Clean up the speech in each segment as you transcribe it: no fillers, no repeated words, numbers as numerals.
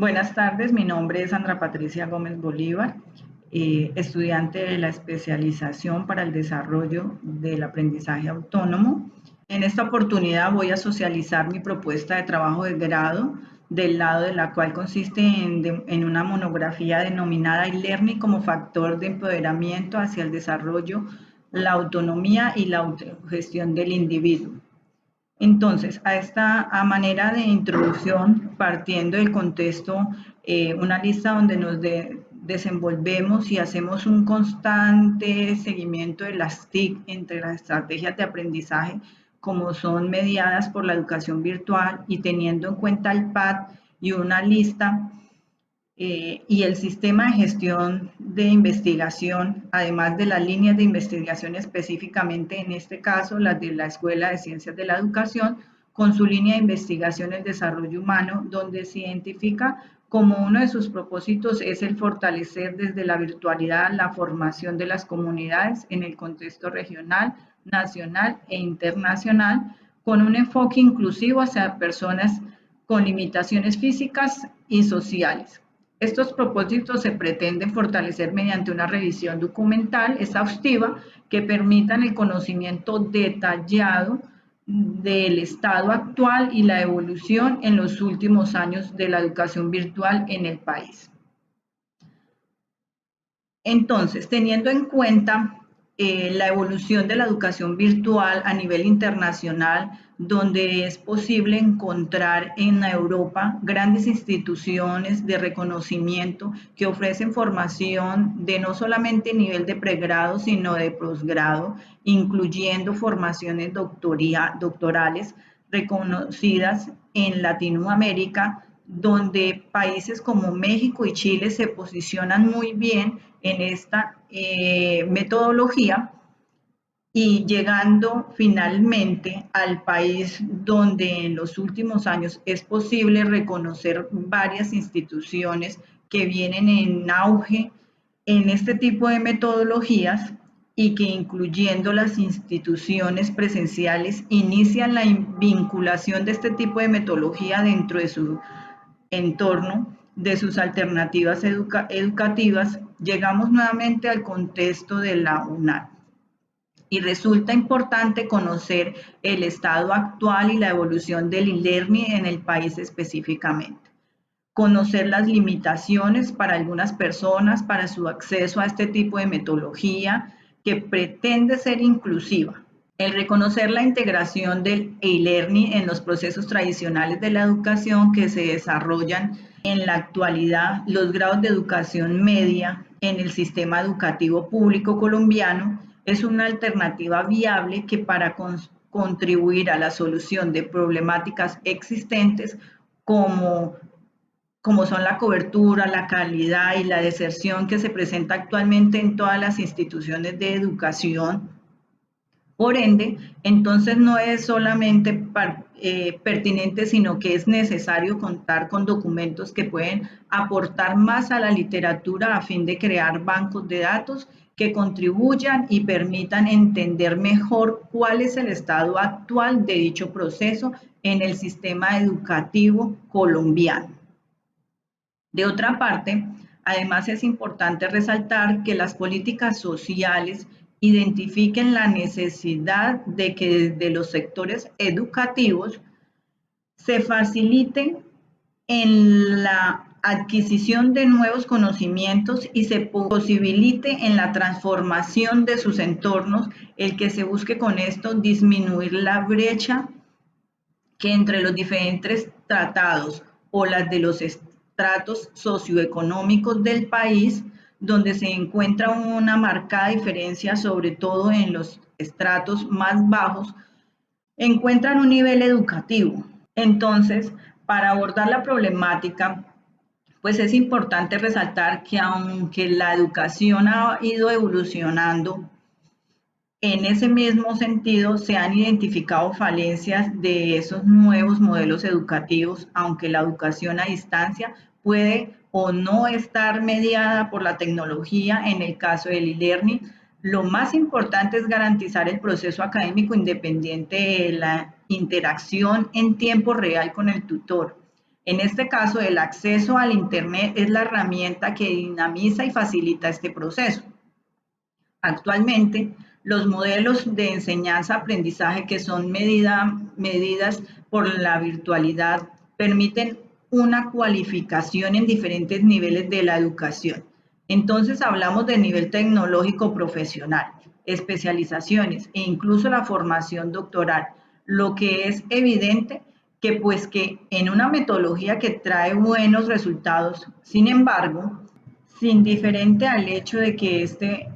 Buenas tardes, mi nombre es Sandra Patricia Gómez Bolívar, estudiante de la especialización para el desarrollo del aprendizaje autónomo. En esta oportunidad voy a socializar mi propuesta de trabajo de grado, del lado de la cual consiste en una monografía denominada e-learning como factor de empoderamiento hacia el desarrollo, la autonomía y la autogestión del individuo. Entonces, a manera de introducción, partiendo del contexto, una lista donde desenvolvemos y hacemos un constante seguimiento de las TIC entre las estrategias de aprendizaje, como son mediadas por la educación virtual y teniendo en cuenta el PAD y una lista y el sistema de gestión de investigación, además de las líneas de investigación específicamente, en este caso las de la Escuela de Ciencias de la Educación, con su línea de investigación en desarrollo humano, donde se identifica como uno de sus propósitos es el fortalecer desde la virtualidad la formación de las comunidades en el contexto regional, nacional e internacional, con un enfoque inclusivo hacia personas con limitaciones físicas y sociales. Estos propósitos se pretenden fortalecer mediante una revisión documental exhaustiva que permitan el conocimiento detallado del estado actual y la evolución en los últimos años de la educación virtual en el país. Entonces, teniendo en cuenta la evolución de la educación virtual a nivel internacional, donde es posible encontrar en Europa grandes instituciones de reconocimiento que ofrecen formación de no solamente nivel de pregrado, sino de posgrado, incluyendo formaciones doctorales reconocidas en Latinoamérica, donde países como México y Chile se posicionan muy bien en esta metodología y llegando finalmente al país donde en los últimos años es posible reconocer varias instituciones que vienen en auge en este tipo de metodologías y que incluyendo las instituciones presenciales inician la vinculación de este tipo de metodología dentro de su entorno de sus alternativas educativas, llegamos nuevamente al contexto de la UNAM. Y resulta importante conocer el estado actual y la evolución del e-learning en el país específicamente. Conocer las limitaciones para algunas personas para su acceso a este tipo de metodología que pretende ser inclusiva. El reconocer la integración del e-learning en los procesos tradicionales de la educación que se desarrollan en la actualidad, los grados de educación media en el sistema educativo público colombiano es una alternativa viable que para contribuir a la solución de problemáticas existentes como son la cobertura, la calidad y la deserción que se presenta actualmente en todas las instituciones de educación. Por ende, entonces no es solamente pertinente, sino que es necesario contar con documentos que pueden aportar más a la literatura a fin de crear bancos de datos que contribuyan y permitan entender mejor cuál es el estado actual de dicho proceso en el sistema educativo colombiano. De otra parte, además es importante resaltar que las políticas sociales identifiquen la necesidad de que desde los sectores educativos se facilite en la adquisición de nuevos conocimientos y se posibilite en la transformación de sus entornos, el que se busque con esto disminuir la brecha que entre los diferentes tratados o las de los estratos socioeconómicos del país, donde se encuentra una marcada diferencia, sobre todo en los estratos más bajos, encuentran un nivel educativo. Entonces, para abordar la problemática, pues es importante resaltar que aunque la educación ha ido evolucionando, en ese mismo sentido, se han identificado falencias de esos nuevos modelos educativos, aunque la educación a distancia puede o no estar mediada por la tecnología. En el caso del e-learning, lo más importante es garantizar el proceso académico independiente de la interacción en tiempo real con el tutor. En este caso, el acceso al Internet es la herramienta que dinamiza y facilita este proceso. Actualmente, los modelos de enseñanza-aprendizaje que son medidas por la virtualidad permiten una cualificación en diferentes niveles de la educación. Entonces hablamos de nivel tecnológico profesional, especializaciones e incluso la formación doctoral, lo que es evidente que en una metodología que trae buenos resultados, sin embargo, sin diferente al hecho de que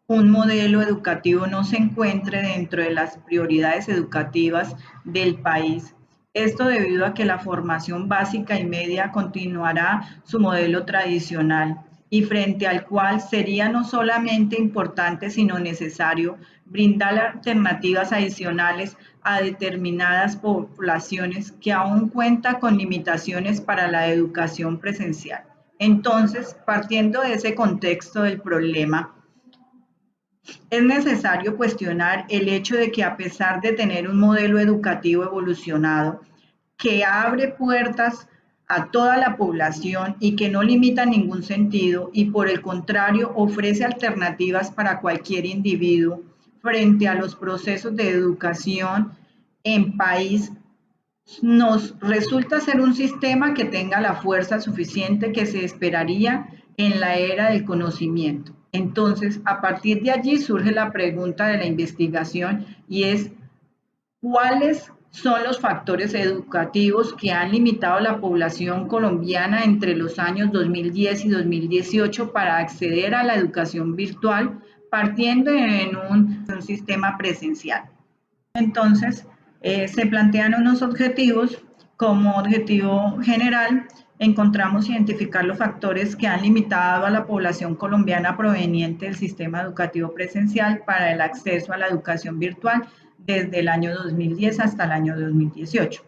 un modelo educativo no se encuentre dentro de las prioridades educativas del país. Esto debido a que la formación básica y media continuará su modelo tradicional y frente al cual sería no solamente importante sino necesario brindar alternativas adicionales a determinadas poblaciones que aún cuentan con limitaciones para la educación presencial. Entonces, partiendo de ese contexto del problema, es necesario cuestionar el hecho de que a pesar de tener un modelo educativo evolucionado que abre puertas a toda la población y que no limita en ningún sentido y por el contrario ofrece alternativas para cualquier individuo frente a los procesos de educación en país, nos resulta ser un sistema que tenga la fuerza suficiente que se esperaría en la era del conocimiento. Entonces, a partir de allí surge la pregunta de la investigación y es, ¿cuáles son los factores educativos que han limitado a la población colombiana entre los años 2010 y 2018 para acceder a la educación virtual partiendo en un sistema presencial? Entonces, se plantean unos objetivos. Como objetivo general, encontramos identificar los factores que han limitado a la población colombiana proveniente del sistema educativo presencial para el acceso a la educación virtual desde el año 2010 hasta el año 2018.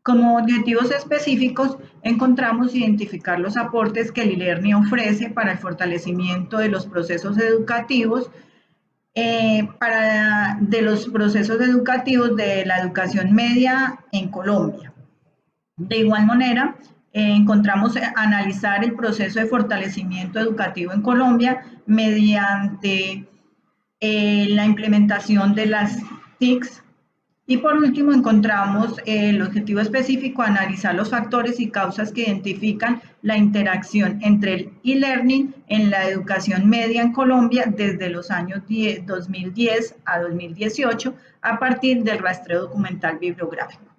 Como objetivos específicos, encontramos identificar los aportes que el e-learning ofrece para el fortalecimiento de los procesos educativos de los procesos educativos de la educación media en Colombia. De igual manera, encontramos analizar el proceso de fortalecimiento educativo en Colombia mediante la implementación de las TICs. Y por último, encontramos el objetivo específico, analizar los factores y causas que identifican la interacción entre el e-learning en la educación media en Colombia desde los años 2010 a 2018 a partir del rastreo documental bibliográfico.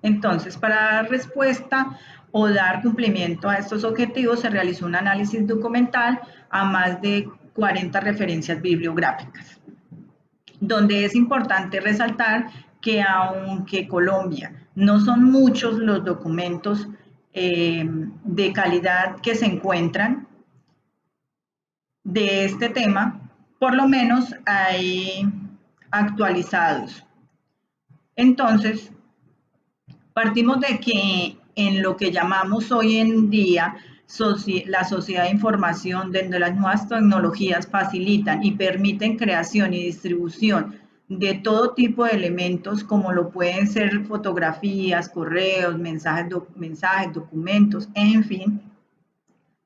Entonces, para dar respuesta o dar cumplimiento a estos objetivos, se realizó un análisis documental a más de 40 referencias bibliográficas, donde es importante resaltar que aunque Colombia no son muchos los documentos de calidad que se encuentran de este tema, por lo menos hay actualizados. Entonces, partimos de que en lo que llamamos hoy en día la sociedad de información, donde las nuevas tecnologías facilitan y permiten creación y distribución de todo tipo de elementos, como lo pueden ser fotografías, correos, mensajes, documentos, en fin,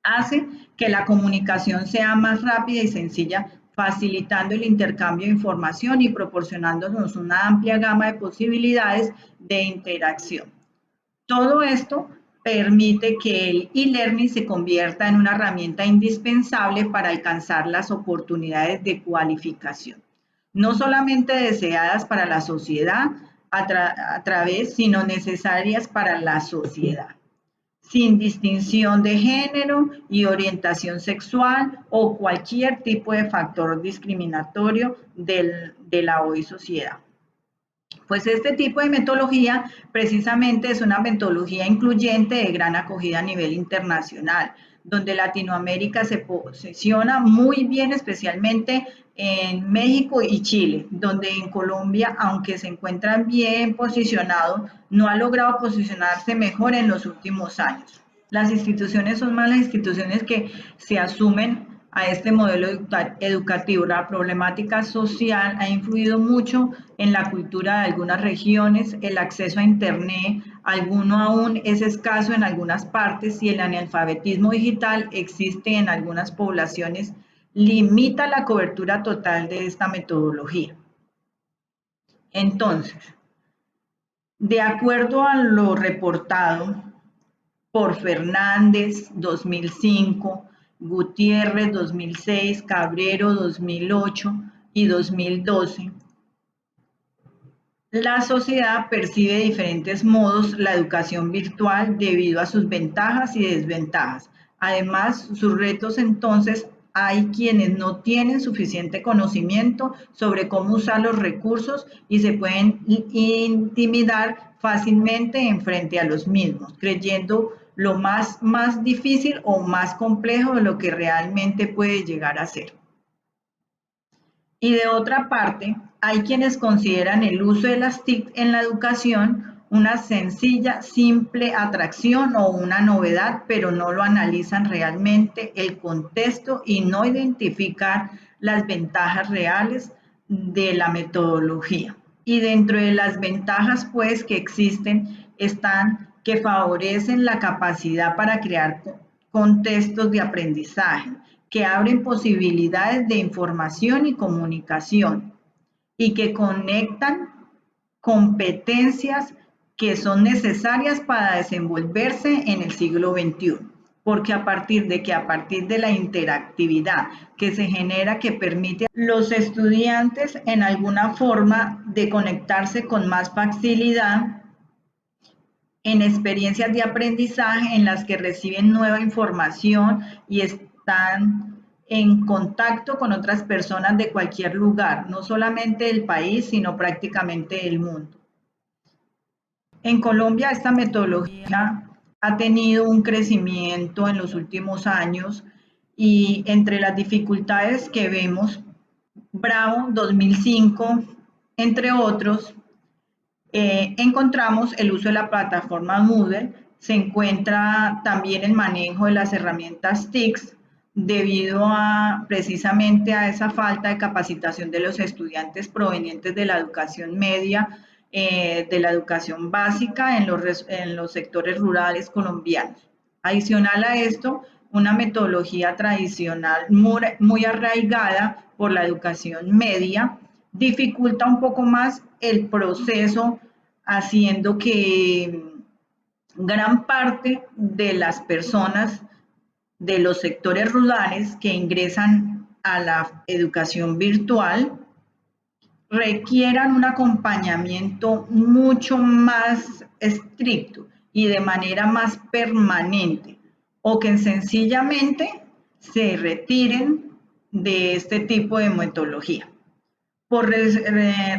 hace que la comunicación sea más rápida y sencilla, facilitando el intercambio de información y proporcionándonos una amplia gama de posibilidades de interacción. Todo esto permite que el e-learning se convierta en una herramienta indispensable para alcanzar las oportunidades de cualificación, no solamente deseadas para la sociedad sino necesarias para la sociedad, sin distinción de género y orientación sexual o cualquier tipo de factor discriminatorio de la hoy sociedad. Pues este tipo de metodología precisamente es una metodología incluyente de gran acogida a nivel internacional, donde Latinoamérica se posiciona muy bien, especialmente en México y Chile, donde en Colombia, aunque se encuentran bien posicionados, no ha logrado posicionarse mejor en los últimos años. Las instituciones son más las instituciones que se asumen a este modelo educativo. La problemática social ha influido mucho en la cultura de algunas regiones, el acceso a Internet Alguno aún es escaso en algunas partes y el analfabetismo digital existe en algunas poblaciones, limita la cobertura total de esta metodología. Entonces, de acuerdo a lo reportado por Fernández 2005, Gutiérrez 2006, Cabrero 2008 y 2012, la sociedad percibe de diferentes modos la educación virtual debido a sus ventajas y desventajas. Además, sus retos entonces hay quienes no tienen suficiente conocimiento sobre cómo usar los recursos y se pueden intimidar fácilmente en frente a los mismos, creyendo lo más difícil o más complejo de lo que realmente puede llegar a ser. Y de otra parte, hay quienes consideran el uso de las TIC en la educación una sencilla, simple atracción o una novedad, pero no lo analizan realmente el contexto y no identificar las ventajas reales de la metodología. Y dentro de las ventajas pues que existen están que favorecen la capacidad para crear contextos de aprendizaje, que abren posibilidades de información y comunicación y que conectan competencias que son necesarias para desenvolverse en el siglo XXI. Porque a partir de la interactividad que se genera, que permite a los estudiantes en alguna forma de conectarse con más facilidad en experiencias de aprendizaje en las que reciben nueva información y están en contacto con otras personas de cualquier lugar, no solamente del país, sino prácticamente del mundo. En Colombia esta metodología ha tenido un crecimiento en los últimos años y entre las dificultades que vemos, Bravo 2005, entre otros, encontramos el uso de la plataforma Moodle, se encuentra también el manejo de las herramientas TICS debido precisamente a esa falta de capacitación de los estudiantes provenientes de la educación media, de la educación básica en los sectores rurales colombianos. Adicional a esto, una metodología tradicional muy arraigada por la educación media dificulta un poco más el proceso, haciendo que gran parte de las personas de los sectores rurales que ingresan a la educación virtual requieran un acompañamiento mucho más estricto y de manera más permanente, o que sencillamente se retiren de este tipo de metodología por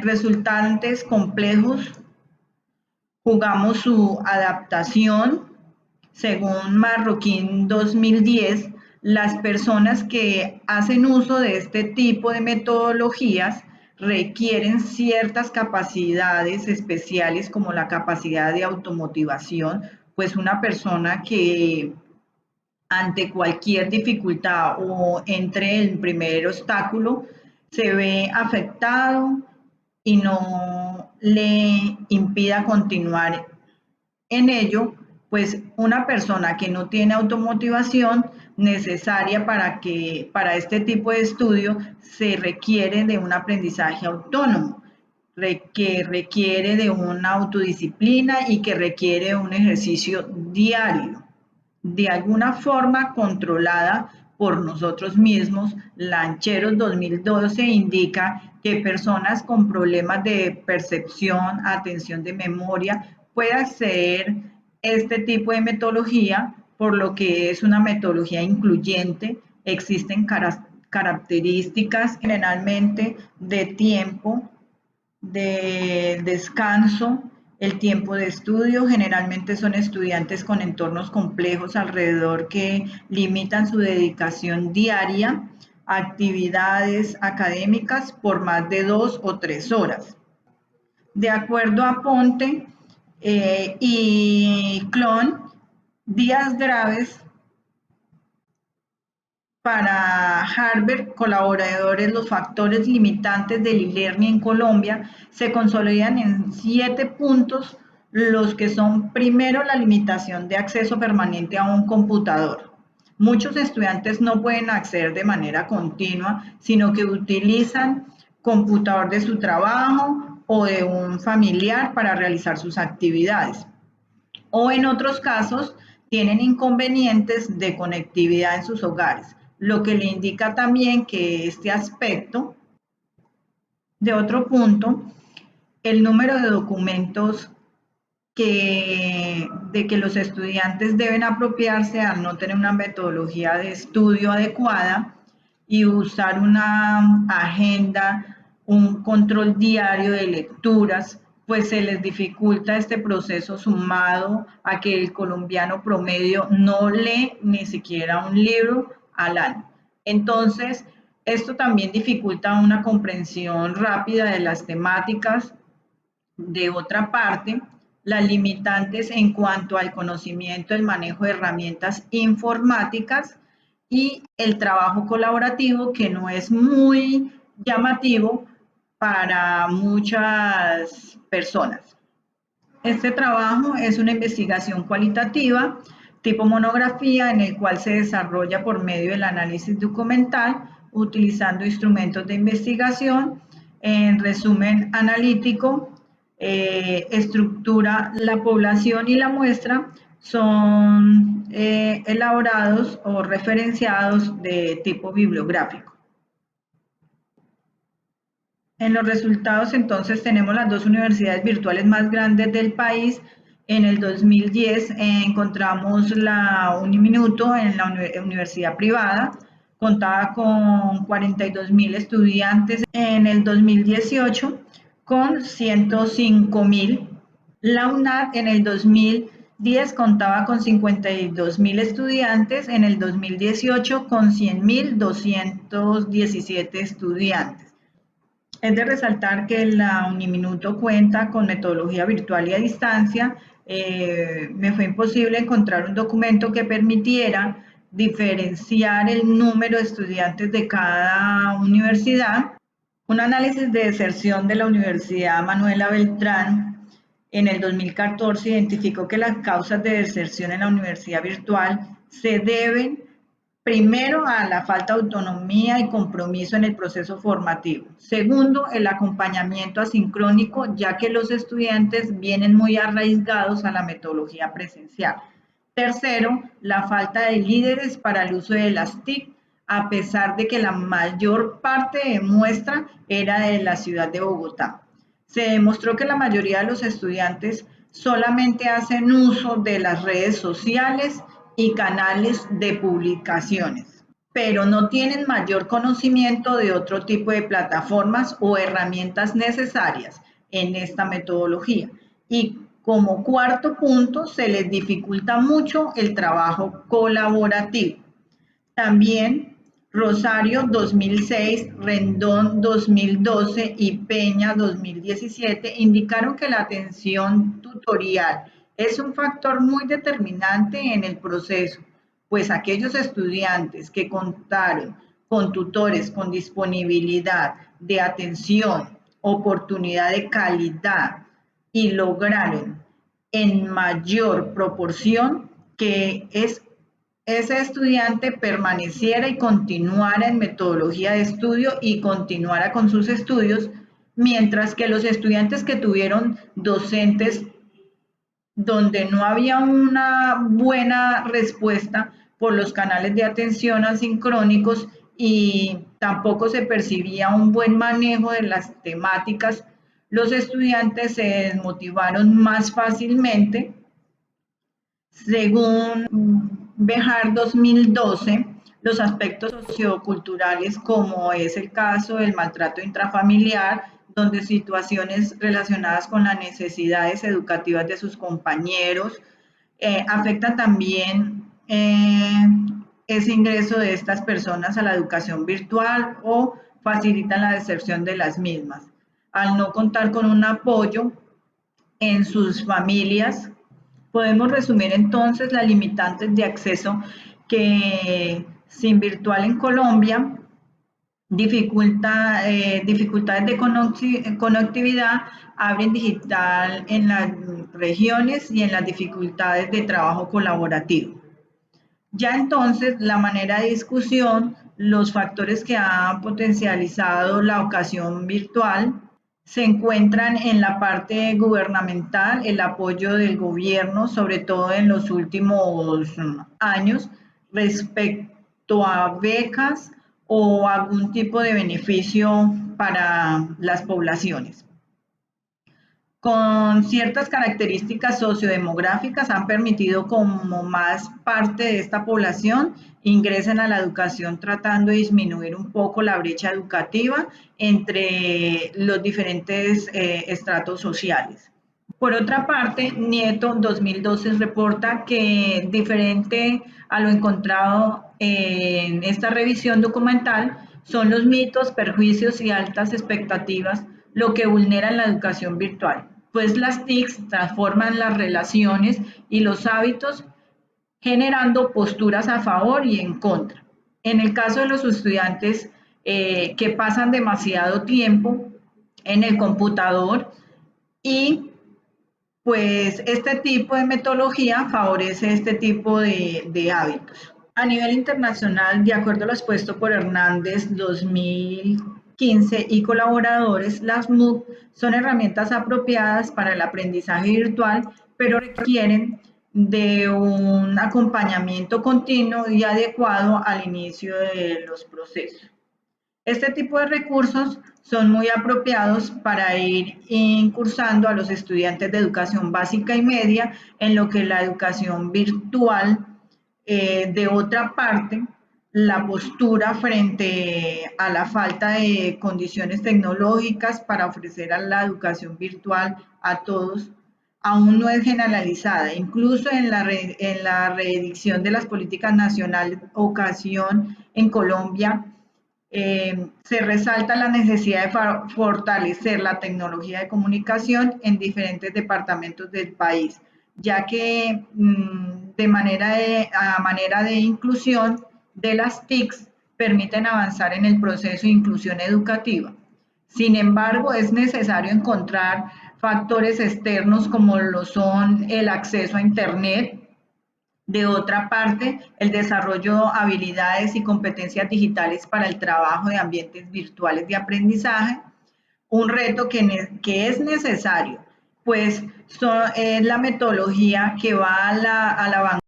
resultantes complejos. Jugamos su adaptación. Según Marroquín 2010, las personas que hacen uso de este tipo de metodologías requieren ciertas capacidades especiales como la capacidad de automotivación, pues una persona que ante cualquier dificultad o entre el primer obstáculo se ve afectado y no le impida continuar en ello, pues una persona que no tiene automotivación necesaria para este tipo de estudio se requiere de un aprendizaje autónomo, que requiere de una autodisciplina y que requiere un ejercicio diario, de alguna forma controlada por nosotros mismos. Lancheros 2012 indica que personas con problemas de percepción, atención de memoria, pueden acceder a este tipo de metodología, por lo que es una metodología incluyente. Existen características generalmente de tiempo, de descanso, el tiempo de estudio. Generalmente son estudiantes con entornos complejos alrededor que limitan su dedicación diaria a actividades académicas por más de 2 o 3 horas. De acuerdo a Ponte y Clon, días graves para Harvard, colaboradores, los factores limitantes del e-learning en Colombia se consolidan en 7 puntos los que son primero la limitación de acceso permanente a un computador. Muchos estudiantes no pueden acceder de manera continua, sino que utilizan computador de su trabajo o de un familiar para realizar sus actividades. O en otros casos, tienen inconvenientes de conectividad en sus hogares, lo que le indica también que este aspecto, de otro punto, el número de documentos de que los estudiantes deben apropiarse al no tener una metodología de estudio adecuada y usar una agenda, un control diario de lecturas, pues se les dificulta este proceso sumado a que el colombiano promedio no lee ni siquiera un libro al año. Entonces, esto también dificulta una comprensión rápida de las temáticas. De otra parte, las limitantes en cuanto al conocimiento, el manejo de herramientas informáticas y el trabajo colaborativo, que no es muy llamativo para muchas personas. Este trabajo es una investigación cualitativa tipo monografía en el cual se desarrolla por medio del análisis documental utilizando instrumentos de investigación. En resumen analítico, estructura la población y la muestra son elaborados o referenciados de tipo bibliográfico. En los resultados, entonces, tenemos las dos universidades virtuales más grandes del país. En el 2010 encontramos la Uniminuto en la universidad privada, contaba con 42.000 estudiantes. En el 2018 con 105.000. La UNAD en el 2010 contaba con 52.000 estudiantes, en el 2018 con 100.217 estudiantes. Es de resaltar que la Uniminuto cuenta con metodología virtual y a distancia. Me fue imposible encontrar un documento que permitiera diferenciar el número de estudiantes de cada universidad. Un análisis de deserción de la Universidad Manuela Beltrán en el 2014 identificó que las causas de deserción en la universidad virtual se deben primero a la falta de autonomía y compromiso en el proceso formativo. Segundo, el acompañamiento asincrónico, ya que los estudiantes vienen muy arraigados a la metodología presencial. Tercero, la falta de líderes para el uso de las TIC, a pesar de que la mayor parte de muestra era de la ciudad de Bogotá. Se demostró que la mayoría de los estudiantes solamente hacen uso de las redes sociales y canales de publicaciones, pero no tienen mayor conocimiento de otro tipo de plataformas o herramientas necesarias en esta metodología. Y como cuarto punto, se les dificulta mucho el trabajo colaborativo. También Rosario 2006, Rendón 2012 y Peña 2017 indicaron que la atención tutorial es un factor muy determinante en el proceso, pues aquellos estudiantes que contaron con tutores con disponibilidad de atención, oportunidad de calidad y lograron en mayor proporción que ese estudiante permaneciera y continuara en metodología de estudio y continuara con sus estudios, mientras que los estudiantes que tuvieron docentes donde no había una buena respuesta por los canales de atención asincrónicos y tampoco se percibía un buen manejo de las temáticas, los estudiantes se desmotivaron más fácilmente. Según Bejar 2012, los aspectos socioculturales, como es el caso del maltrato intrafamiliar, donde situaciones relacionadas con las necesidades educativas de sus compañeros afectan también ese ingreso de estas personas a la educación virtual o facilitan la deserción de las mismas. Al no contar con un apoyo en sus familias, podemos resumir entonces las limitantes de acceso que sin virtual en Colombia dificultades de conectividad, abren digital en las regiones y en las dificultades de trabajo colaborativo. Ya entonces, la manera de discusión, los factores que han potencializado la ocasión virtual se encuentran en la parte gubernamental, el apoyo del gobierno, sobre todo en los últimos años, respecto a becas o algún tipo de beneficio para las poblaciones con ciertas características sociodemográficas han permitido como más parte de esta población ingresen a la educación tratando de disminuir un poco la brecha educativa entre los diferentes estratos sociales. Por otra parte, Nieto 2012 reporta que diferente a lo encontrado en esta revisión documental, son los mitos, perjuicios y altas expectativas lo que vulnera la educación virtual, pues las TICs transforman las relaciones y los hábitos generando posturas a favor y en contra. En el caso de los estudiantes que pasan demasiado tiempo en el computador y pues este tipo de metodología favorece este tipo de hábitos. A nivel internacional, de acuerdo a lo expuesto por Hernández 2015 y colaboradores, las MOOC son herramientas apropiadas para el aprendizaje virtual, pero requieren de un acompañamiento continuo y adecuado al inicio de los procesos. Este tipo de recursos son muy apropiados para ir incursando a los estudiantes de educación básica y media en lo que es la educación virtual. De otra parte, la postura frente a la falta de condiciones tecnológicas para ofrecer a la educación virtual a todos aún no es generalizada. Incluso en la reedición de las políticas nacionales ocasión en Colombia, se resalta la necesidad de fortalecer la tecnología de comunicación en diferentes departamentos del país, ya que a manera de inclusión de las TICs permiten avanzar en el proceso de inclusión educativa. Sin embargo, es necesario encontrar factores externos como lo son el acceso a Internet. De otra parte, el desarrollo de habilidades y competencias digitales para el trabajo de ambientes virtuales de aprendizaje, un reto que es necesario, pues es la metodología que va a la vanguardia.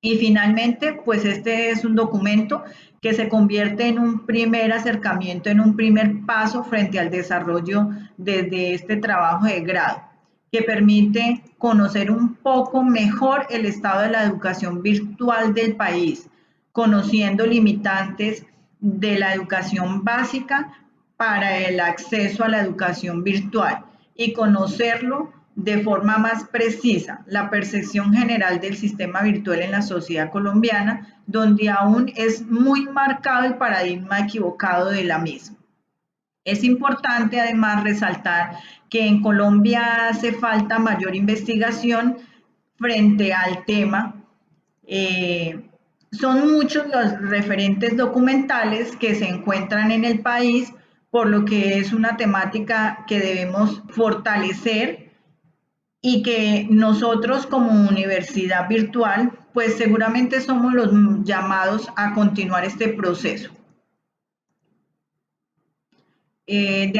Y finalmente, pues este es un documento que se convierte en un primer acercamiento, en un primer paso frente al desarrollo desde este trabajo de grado, que permite conocer un poco mejor el estado de la educación virtual del país, conociendo limitantes de la educación básica para el acceso a la educación virtual y conocerlo de forma más precisa la percepción general del sistema virtual en la sociedad colombiana, donde aún es muy marcado el paradigma equivocado de la misma. Es importante además resaltar que en Colombia hace falta mayor investigación frente al tema. Son muchos los referentes documentales que se encuentran en el país, por lo que es una temática que debemos fortalecer y que nosotros como universidad virtual, pues seguramente somos los llamados a continuar este proceso. De